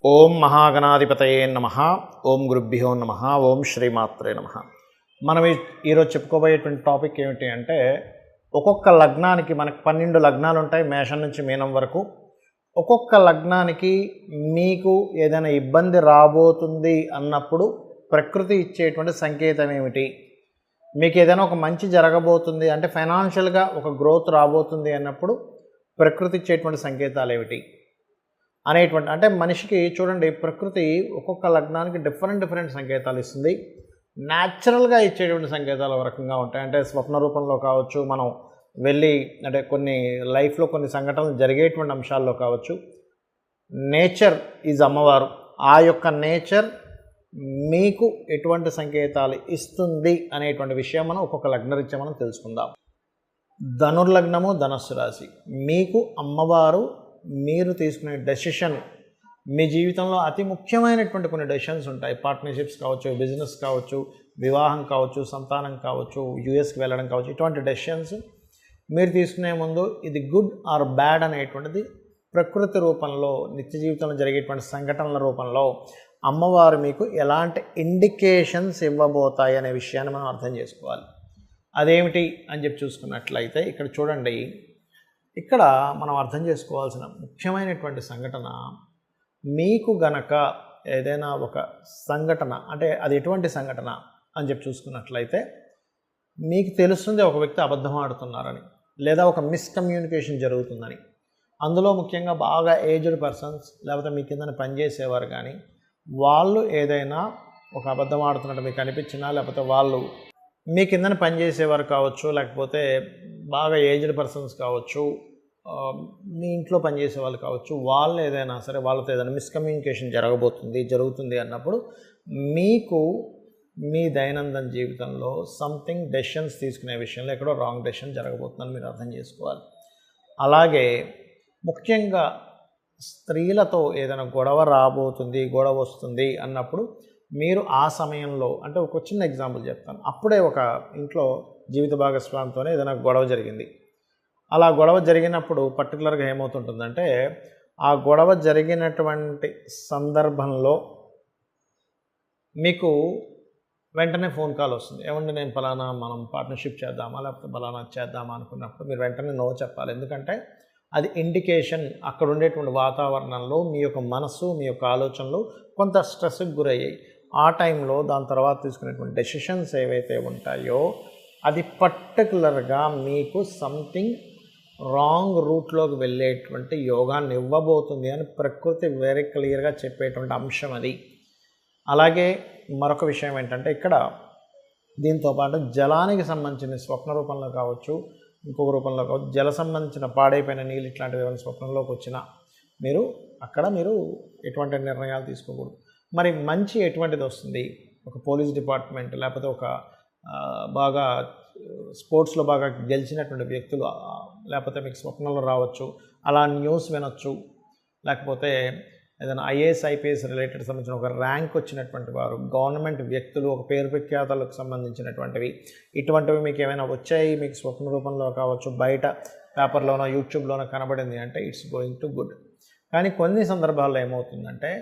ఓం మహాగణాధిపతయే నమః. ఓం గురుభ్యో నమః. ఓం శ్రీమాత్రే నమః. మనం ఈరోజు చెప్పుకోబోయేటువంటి టాపిక్ ఏమిటి అంటే, ఒక్కొక్క లగ్నానికి మనకు 12 లగ్నాలు ఉంటాయి, మేషం నుంచి మీనం వరకు. ఒక్కొక్క లగ్నానికి మీకు ఏదైనా ఇబ్బంది రాబోతుంది అన్నప్పుడు ప్రకృతి ఇచ్చేటువంటి సంకేతం ఏమిటి, మీకు ఏదైనా ఒక మంచి జరగబోతుంది అంటే ఫైనాన్షియల్గా ఒక గ్రోత్ రాబోతుంది అన్నప్పుడు ప్రకృతి ఇచ్చేటువంటి సంకేతాలు ఏమిటి అనేటువంటి, అంటే మనిషికి చూడండి, ప్రకృతి ఒక్కొక్క లగ్నానికి డిఫరెంట్ సంకేతాలు ఇస్తుంది. న్యాచురల్గా ఇచ్చేటువంటి సంకేతాలు ఒక రకంగా ఉంటాయి. అంటే స్వప్న రూపంలో కావచ్చు, మనం వెళ్ళి అంటే కొన్ని లైఫ్లో కొన్ని సంఘటనలు జరిగేటువంటి అంశాల్లో కావచ్చు. నేచర్ ఈజ్ అమ్మవారు. ఆ యొక్క నేచర్ మీకు ఎటువంటి సంకేతాలు ఇస్తుంది అనేటువంటి విషయం మనం ఒక్కొక్క లగ్నరీత్యా మనం తెలుసుకుందాం. ధనుర్లగ్నము, ధనస్సు రాశి. మీకు అమ్మవారు మీరు తీసుకునే డెసిషన్, మీ జీవితంలో అతి ముఖ్యమైనటువంటి కొన్ని డెసిషన్స్ ఉంటాయి. పార్ట్నర్షిప్స్ కావచ్చు, బిజినెస్ కావచ్చు, వివాహం కావచ్చు, సంతానం కావచ్చు, యూఎస్కి వెళ్ళడం కావచ్చు. ఇటువంటి డెసిషన్స్ మీరు తీసుకునే ముందు ఇది గుడ్ ఆర్ బ్యాడ్ అనేటువంటిది ప్రకృతి రూపంలో, నిత్య జీవితంలో జరిగేటువంటి సంఘటనల రూపంలో అమ్మవారు మీకు ఎలాంటి ఇండికేషన్స్ ఇవ్వబోతాయి అనే విషయాన్ని మనం అర్థం చేసుకోవాలి. అదేమిటి అని చెప్పి చూసుకున్నట్లయితే ఇక్కడ చూడండి, ఇక్కడ మనం అర్థం చేసుకోవాల్సిన ముఖ్యమైనటువంటి సంఘటన, మీకు గనక ఏదైనా ఒక సంఘటన, అంటే అది ఎటువంటి సంఘటన అని చెప్పి చూసుకున్నట్లయితే, మీకు తెలుస్తుంది ఒక వ్యక్తి అబద్ధం ఆడుతున్నారని, లేదా ఒక మిస్కమ్యూనికేషన్ జరుగుతుందని. అందులో ముఖ్యంగా బాగా ఏజ్డ్ పర్సన్స్, లేకపోతే మీ కింద పనిచేసేవారు కానీ, వాళ్ళు ఏదైనా ఒక అబద్ధం ఆడుతున్నట్టు మీకు అనిపించినా, లేకపోతే వాళ్ళు మీ కింద పనిచేసేవారు కావచ్చు, లేకపోతే బాగా ఏజ్డ్ పర్సన్స్ కావచ్చు, మీ ఇంట్లో పనిచేసే వాళ్ళు కావచ్చు, వాళ్ళు ఏదైనా సరే వాళ్ళతో ఏదైనా మిస్కమ్యూనికేషన్ జరుగుతుంది అన్నప్పుడు మీకు మీ దైనందిన జీవితంలో సంథింగ్ డెసిషన్స్ తీసుకునే విషయంలో ఎక్కడో రాంగ్ డెసిషన్ జరగబోతుందని మీరు అర్థం చేసుకోవాలి. అలాగే ముఖ్యంగా స్త్రీలతో ఏదైనా గొడవ వస్తుంది అన్నప్పుడు మీరు ఆ సమయంలో, అంటే ఒక చిన్న ఎగ్జాంపుల్ చెప్తాను. అప్పుడే ఒక ఇంట్లో జీవిత భాగస్వామితోనే ఏదైనా గొడవ జరిగింది. అలా గొడవ జరిగినప్పుడు పర్టికులర్గా ఏమవుతుంటుందంటే, ఆ గొడవ జరిగినటువంటి సందర్భంలో మీకు వెంటనే ఫోన్ కాల్ వస్తుంది. ఏమండి, నేను మనం పార్ట్నర్షిప్ చేద్దామా, లేకపోతే ఫలానా చేద్దామా అనుకున్నప్పుడు మీరు వెంటనే నో చెప్పాలి. ఎందుకంటే అది ఇండికేషన్, అక్కడ ఉండేటువంటి వాతావరణంలో మీ యొక్క మనసు, మీ యొక్క ఆలోచనలు కొంత స్ట్రెస్కి గురయ్యాయి. ఆ టైంలో దాని తర్వాత తీసుకునేటువంటి డెసిషన్స్ ఏవైతే ఉంటాయో అది పర్టికులర్గా మీకు సంథింగ్ రాంగ్ రూట్లోకి వెళ్ళేటువంటి యోగాన్ని ఇవ్వబోతుంది అని ప్రకృతి వెరీ క్లియర్గా చెప్పేటువంటి అంశం అది. అలాగే మరొక విషయం ఏంటంటే, ఇక్కడ దీంతోపాటు జలానికి సంబంధించిన స్వప్న రూపంలో కావచ్చు, ఇంకొక రూపంలో కావచ్చు, జల సంబంధించిన పాడైపోయిన నీళ్ళు ఇట్లాంటివి ఏమైనా స్వప్నంలోకి వచ్చినా మీరు ఎటువంటి నిర్ణయాలు తీసుకోకూడదు. మరి మంచి ఎటువంటిది వస్తుంది? ఒక పోలీస్ డిపార్ట్మెంట్, లేకపోతే ఒక బాగా స్పోర్ట్స్లో బాగా గెలిచినటువంటి వ్యక్తులు, లేకపోతే మీకు స్వప్నంలో రావచ్చు, అలా న్యూస్ వినొచ్చు. లేకపోతే ఏదైనా ఐఏఎస్ ఐపీఎస్ రిలేటెడ్ సంబంధించిన ఒక ర్యాంక్ వచ్చినటువంటి వారు, గవర్నమెంట్ వ్యక్తులు, ఒక పేరు ప్రఖ్యాతలకు సంబంధించినటువంటివి, ఇటువంటివి మీకు ఏమైనా వచ్చాయి, మీకు స్వప్న రూపంలో కావచ్చు, బయట పేపర్లోనో యూట్యూబ్లోనో కనబడింది అంటే ఇట్స్ గోయింగ్ టు గుడ్. కానీ కొన్ని సందర్భాల్లో ఏమవుతుందంటే,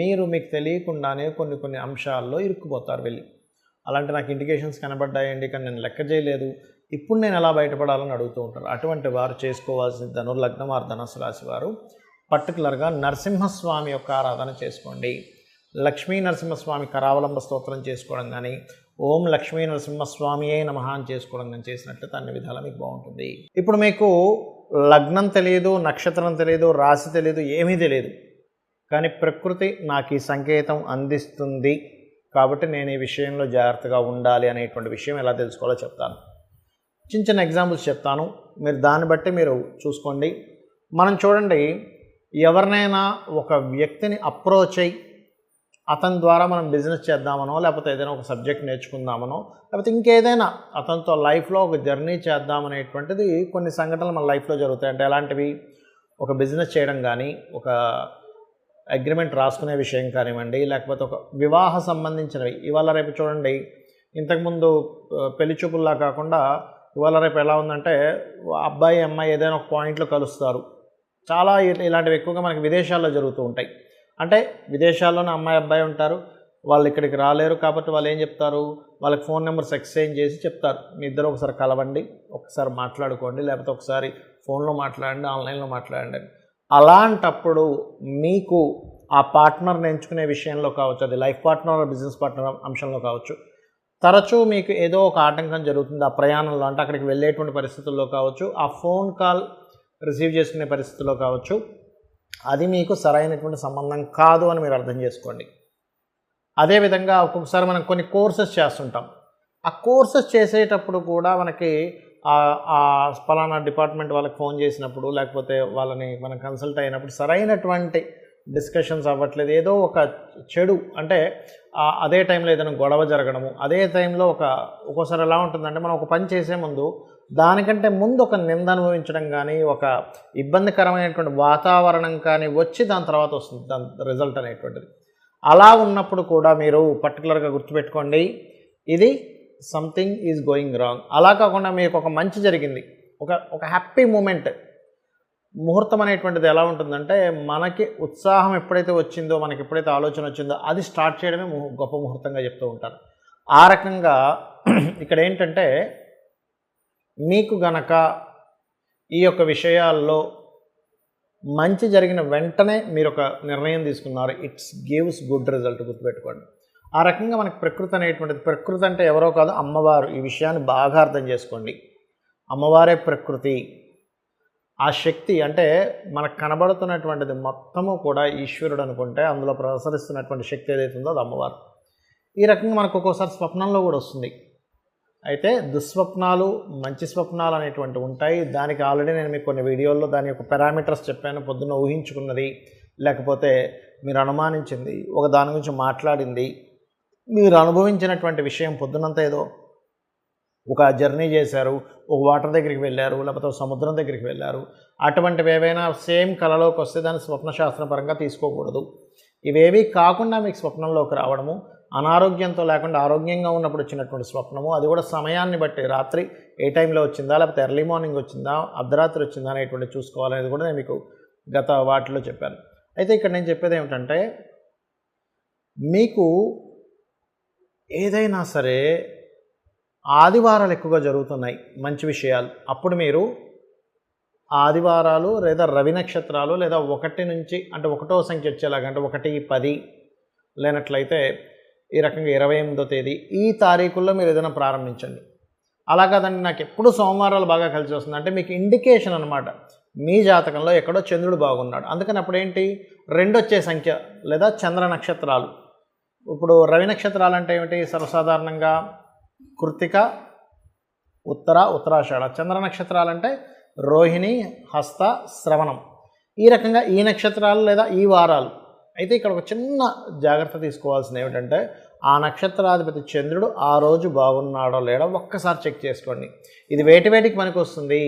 మీకు తెలియకుండానే కొన్ని అంశాల్లో ఇరుక్కుపోతారు వెళ్ళి. అలాంటి నాకు ఇండికేషన్స్ కనబడ్డాయండి, కానీ నేను లెక్క చేయలేదు, ఇప్పుడు నేను ఎలా బయటపడాలని అడుగుతూ ఉంటారు. అటువంటి వారు చేసుకోవాల్సిన ధనుర్లగ్నం ఆర్ ధనస్సు రాశి వారు పర్టికులర్గా నరసింహస్వామి యొక్క ఆరాధన చేసుకోండి. లక్ష్మీ నరసింహస్వామి కరావలంబ స్తోత్రం చేసుకోవడం కానీ, ఓం లక్ష్మీ నరసింహస్వామియే నమః అని చేసుకోవడం కానీ చేసినట్లయితే అన్ని విధాలా మీకు బాగుంటుంది. ఇప్పుడు మీకు లగ్నం తెలియదు, నక్షత్రం తెలియదు, రాశి తెలియదు, ఏమీ తెలియదు, కానీ ప్రకృతి నాకు ఈ సంకేతం అందిస్తుంది కాబట్టి నేను ఈ విషయంలో జాగ్రత్తగా ఉండాలి అనేటువంటి విషయం ఎలా తెలుసుకోవాలో చెప్తాను. చిన్న ఎగ్జాంపుల్స్ చెప్తాను, మీరు దాన్ని బట్టి మీరు చూసుకోండి. మనం చూడండి, ఎవరినైనా ఒక వ్యక్తిని అప్రోచ్ అయ్యి అతని ద్వారా మనం బిజినెస్ చేద్దామనో, లేకపోతే ఏదైనా ఒక సబ్జెక్ట్ నేర్చుకుందామనో, లేకపోతే ఇంకేదైనా అతనితో లైఫ్లో ఒక జర్నీ చేద్దామనేటువంటిది కొన్ని సంఘటనలు మన లైఫ్లో జరుగుతాయి. అంటే ఎలాంటివి? ఒక బిజినెస్ చేయడం కానీ, ఒక అగ్రిమెంట్ రాసుకునే విషయం కానివ్వండి, లేకపోతే ఒక వివాహ సంబంధించినవి. ఇవాళ రేపు చూడండి, ఇంతకుముందు పెళ్లి చూపుల్లా కాకుండా ఇవాళ రేపు ఎలా ఉందంటే, అబ్బాయి అమ్మాయి ఏదైనా ఒక పాయింట్లో కలుస్తారు. చాలా ఇలాంటివి ఎక్కువగా మనకి విదేశాల్లో జరుగుతూ ఉంటాయి. అంటే విదేశాల్లోనే అమ్మాయి అబ్బాయి ఉంటారు, వాళ్ళు ఇక్కడికి రాలేరు కాబట్టి వాళ్ళు ఏం చెప్తారు, వాళ్ళకి ఫోన్ నెంబర్స్ ఎక్స్చేంజ్ చేసి చెప్తారు, మీ ఇద్దరు ఒకసారి కలవండి, ఒకసారి మాట్లాడుకోండి, లేకపోతే ఒకసారి ఫోన్లో మాట్లాడండి, ఆన్లైన్లో మాట్లాడండి. అలాంటప్పుడు మీకు ఆ పార్ట్నర్ని ఎంచుకునే విషయంలో కావచ్చు, అది లైఫ్ పార్ట్నర్ బిజినెస్ పార్ట్నర్ అంశంలో కావచ్చు, తరచూ మీకు ఏదో ఒక ఆటంకం జరుగుతుంది ఆ ప్రయాణంలో. అంటే అక్కడికి వెళ్ళేటువంటి పరిస్థితుల్లో కావచ్చు, ఆ ఫోన్ కాల్ రిసీవ్ చేసుకునే పరిస్థితుల్లో కావచ్చు, అది మీకు సరైనటువంటి సంబంధం కాదు అని మీరు అర్థం చేసుకోండి. అదేవిధంగా ఒక్కొక్కసారి మనం కొన్ని కోర్సెస్ చేస్తుంటాం. ఆ కోర్సెస్ చేసేటప్పుడు కూడా మనకి ఫలానా డిపార్ట్మెంట్ వాళ్ళకి ఫోన్ చేసినప్పుడు, లేకపోతే వాళ్ళని మనం కన్సల్ట్ అయినప్పుడు సరైనటువంటి డిస్కషన్స్ అవ్వట్లేదు. ఏదో ఒక చెడు, అంటే అదే టైంలో ఏదైనా గొడవ జరగడము, అదే టైంలో ఒక్కోసారి ఎలా ఉంటుందంటే మనం ఒక పని చేసే ముందు దానికంటే ముందు ఒక నింద అనుభవించడం కానీ, ఒక ఇబ్బందికరమైనటువంటి వాతావరణం కానీ వచ్చి దాని తర్వాత వస్తుంది దాని రిజల్ట్ అనేటువంటిది. అలా ఉన్నప్పుడు కూడా మీరు పర్టికులర్గా గుర్తుపెట్టుకోండి, ఇది సంథింగ్ ఈజ్ గోయింగ్ రాంగ్. అలా కాకుండా మీకు ఒక మంచి జరిగింది, ఒక హ్యాపీ మూమెంట్, ముహూర్తం అనేటువంటిది ఎలా ఉంటుందంటే, మనకి ఉత్సాహం ఎప్పుడైతే వచ్చిందో, మనకి ఎప్పుడైతే ఆలోచన వచ్చిందో అది స్టార్ట్ చేయడమే గొప్ప ముహూర్తంగా చెప్తూ ఉంటారు. ఆ రకంగా ఇక్కడ ఏంటంటే, మీకు గనక ఈ యొక్క విషయాల్లో మంచి జరిగిన వెంటనే మీరు ఒక నిర్ణయం తీసుకున్నారు, ఇట్స్ గివ్స్ గుడ్ రిజల్ట్, గుర్తుపెట్టుకోండి. ఆ రకంగా మనకి ప్రకృతి అనేటువంటిది, ప్రకృతి అంటే ఎవరో కాదు, అమ్మవారు. ఈ విషయాన్ని బాగా అర్థం చేసుకోండి. అమ్మవారే ప్రకృతి. ఆ శక్తి అంటే మనకు కనబడుతున్నటువంటిది మొత్తము కూడా ఈశ్వరుడు అనుకుంటే, అందులో ప్రసరిస్తున్నటువంటి శక్తి ఏదైతే ఉందో అది అమ్మవారు. ఈ రకంగా మనకు ఒక్కోసారి స్వప్నంలో కూడా వస్తుంది. అయితే దుస్వప్నాలు, మంచి స్వప్నాలు అనేటువంటివి ఉంటాయి. దానికి ఆల్రెడీ నేను మీకు కొన్ని వీడియోల్లో దాని యొక్క పారామీటర్స్ చెప్పాను. పొద్దున్న ఊహించుకున్నది, లేకపోతే మీరు అనుమానించింది, ఒక దాని గురించి మాట్లాడింది, మీరు అనుభవించినటువంటి విషయం, పొద్దునంతా ఏదో ఒక జర్నీ చేశారు, ఒక వాటర్ దగ్గరికి వెళ్ళారు, లేకపోతే సముద్రం దగ్గరికి వెళ్ళారు, అటువంటివి ఏవైనా సేమ్ కళలోకి వస్తే దాన్ని స్వప్నశాస్త్రపరంగా తీసుకోకూడదు. ఇవేవి కాకుండా మీకు స్వప్నంలోకి రావడము, అనారోగ్యంతో లేకుండా ఆరోగ్యంగా ఉన్నప్పుడు వచ్చినటువంటి స్వప్నము, అది కూడా సమయాన్ని బట్టి, రాత్రి ఏ టైంలో వచ్చిందా, లేకపోతే ఎర్లీ మార్నింగ్ వచ్చిందా, అర్ధరాత్రి వచ్చిందా అనేటువంటి చూసుకోవాలనేది కూడా నేను మీకు గత వాటిలో చెప్పాను. అయితే ఇక్కడ నేను చెప్పేది ఏమిటంటే, మీకు ఏదైనా సరే ఆదివారాలు ఎక్కువగా జరుగుతున్నాయి మంచి విషయాలు, అప్పుడు మీరు ఆదివారాలు లేదా రవి నక్షత్రాలు లేదా 1 నుంచి, అంటే 1వ సంఖ్య వచ్చేలాగా, అంటే 1, 10 లేనట్లయితే ఈ రకంగా 28వ తేదీ, ఈ తారీఖుల్లో మీరు ఏదైనా ప్రారంభించండి. అలా కాదండి నాకు ఎప్పుడు సోమవారాలు బాగా కలిసి వస్తుంది అంటే మీకు ఇండికేషన్ అనమాట, మీ జాతకంలో ఎక్కడో చంద్రుడు బాగున్నాడు. అందుకని అప్పుడేంటి, 2 వచ్చే సంఖ్య లేదా చంద్ర నక్షత్రాలు. ఇప్పుడు రవి నక్షత్రాలు అంటే ఏమిటి, సర్వసాధారణంగా కృత్తిక, ఉత్తరాషాఢ. చంద్ర నక్షత్రాలు అంటే రోహిణి, హస్త, శ్రవణం. ఈ రకంగా ఈ నక్షత్రాలు లేదా ఈ వారాలు. అయితే ఇక్కడ ఒక చిన్న జాగ్రత్త తీసుకోవాల్సింది ఏమిటంటే, ఆ నక్షత్రాధిపతి చంద్రుడు ఆ రోజు బాగున్నాడో లేడో ఒక్కసారి చెక్ చేసుకోండి. ఇది వేటికి మనకు వస్తుంది.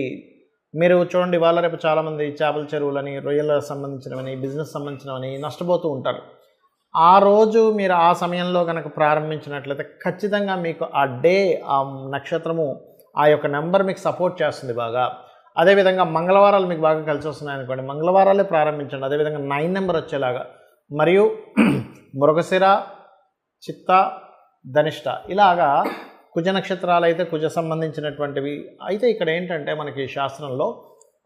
మీరు చూడండి, ఇవాళ రేపు చాలామంది చేపల చెరువులని, రొయ్యలకు సంబంధించినవని, బిజినెస్ సంబంధించినవని నష్టపోతూ ఉంటారు. ఆ రోజు మీరు ఆ సమయంలో కనుక ప్రారంభించినట్లయితే ఖచ్చితంగా మీకు ఆ డే, ఆ నక్షత్రము, ఆ యొక్క నెంబర్ మీకు సపోర్ట్ చేస్తుంది బాగా. అదేవిధంగా మంగళవారాలు మీకు బాగా కలిసి వస్తున్నాయి అనుకోండి, మంగళవారాలే ప్రారంభించండి. అదేవిధంగా 9 నెంబర్ వచ్చేలాగా, మరియు మృగశిర, చిత్త, ధనిష్ట, ఇలాగా కుజ నక్షత్రాలు అయితే కుజ సంబంధించినటువంటివి. అయితే ఇక్కడ ఏంటంటే మనకి శాస్త్రంలో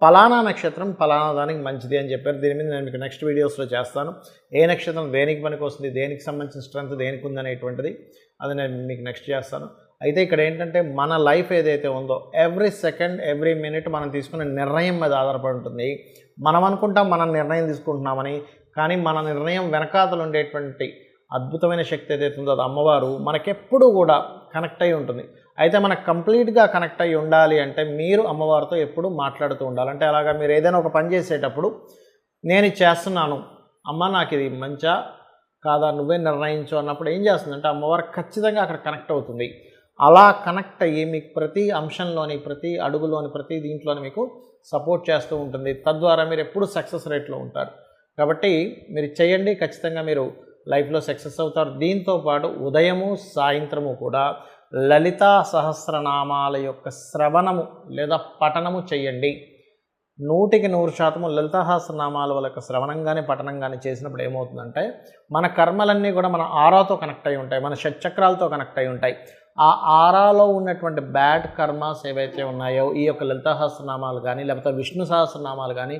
ఫలానా నక్షత్రం ఫలానా దానికి మంచిది అని చెప్పారు. దీని మీద నేను మీకు నెక్స్ట్ వీడియోస్లో చేస్తాను. ఏ నక్షత్రం దేనికి పనికి వస్తుంది, దేనికి సంబంధించిన స్ట్రెంత్ దేనికి ఉందనేటువంటిది, అది నేను మీకు నెక్స్ట్ చేస్తాను. అయితే ఇక్కడ ఏంటంటే మన లైఫ్ ఏదైతే ఉందో, ఎవ్రీ సెకండ్ ఎవ్రీ మినిట్ మనం తీసుకునే నిర్ణయం మీద ఆధారపడి ఉంటుంది. మనం అనుకుంటాం మనం నిర్ణయం తీసుకుంటున్నామని, కానీ మన నిర్ణయం వెనకాతలు ఉండేటువంటి అద్భుతమైన శక్తి ఏదైతే ఉందో అది అమ్మవారు మనకెప్పుడు కూడా కనెక్ట్ అయి ఉంటుంది. అయితే మనకు కంప్లీట్గా కనెక్ట్ అయ్యి ఉండాలి అంటే మీరు అమ్మవారితో ఎప్పుడు మాట్లాడుతూ ఉండాలి. అంటే అలాగా మీరు ఏదైనా ఒక పని చేసేటప్పుడు, నేను ఇది చేస్తున్నాను అమ్మ, నాకు ఇది మంచా కాదా నువ్వే నిర్ణయించు అన్నప్పుడు ఏం చేస్తుందంటే అమ్మవారు ఖచ్చితంగా అక్కడ కనెక్ట్ అవుతుంది. అలా కనెక్ట్ అయ్యి మీకు ప్రతి అంశంలోని, ప్రతి అడుగులోని, ప్రతి దీంట్లోని మీకు సపోర్ట్ చేస్తూ ఉంటుంది. తద్వారా మీరు ఎప్పుడు సక్సెస్ రేట్లో ఉంటారు. కాబట్టి మీరు చేయండి, ఖచ్చితంగా మీరు లైఫ్లో సక్సెస్ అవుతారు. దీంతో పాటు ఉదయము సాయంత్రము కూడా లలితా సహస్రనామాల యొక్క శ్రవణము లేదా పఠనము చేయండి. 100% లలితాసహస్రనామాల వల్ల శ్రవణం కానీ పఠనం కానీ చేసినప్పుడు ఏమవుతుందంటే మన కర్మలన్నీ కూడా మన ఆరాతో కనెక్ట్ అయి ఉంటాయి, మన షట్చక్రాలతో కనెక్ట్ అయి ఉంటాయి. ఆ ఆరాలో ఉన్నటువంటి బ్యాడ్ కర్మాస్ ఏవైతే ఉన్నాయో ఈ యొక్క లలితాసహస్రనామాలు కానీ లేకపోతే విష్ణు సహస్రనామాలు కానీ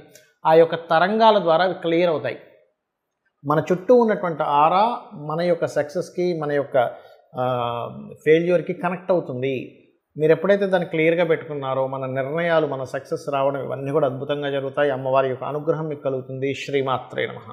ఆ యొక్క తరంగాల ద్వారా అవి క్లియర్ అవుతాయి. మన చుట్టూ ఉన్నటువంటి ఆరా మన యొక్క సక్సెస్కి మన యొక్క ఫెయిల్యూర్కి కనెక్ట్ అవుతుంది. మీరు ఎప్పుడైతే దాన్ని క్లియర్గా పెట్టుకున్నారో మన నిర్ణయాలు, మన సక్సెస్ రావడం ఇవన్నీ కూడా అద్భుతంగా జరుగుతాయి. అమ్మవారి యొక్క అనుగ్రహం మీకు కలుగుతుంది. శ్రీమాత్రే నమః.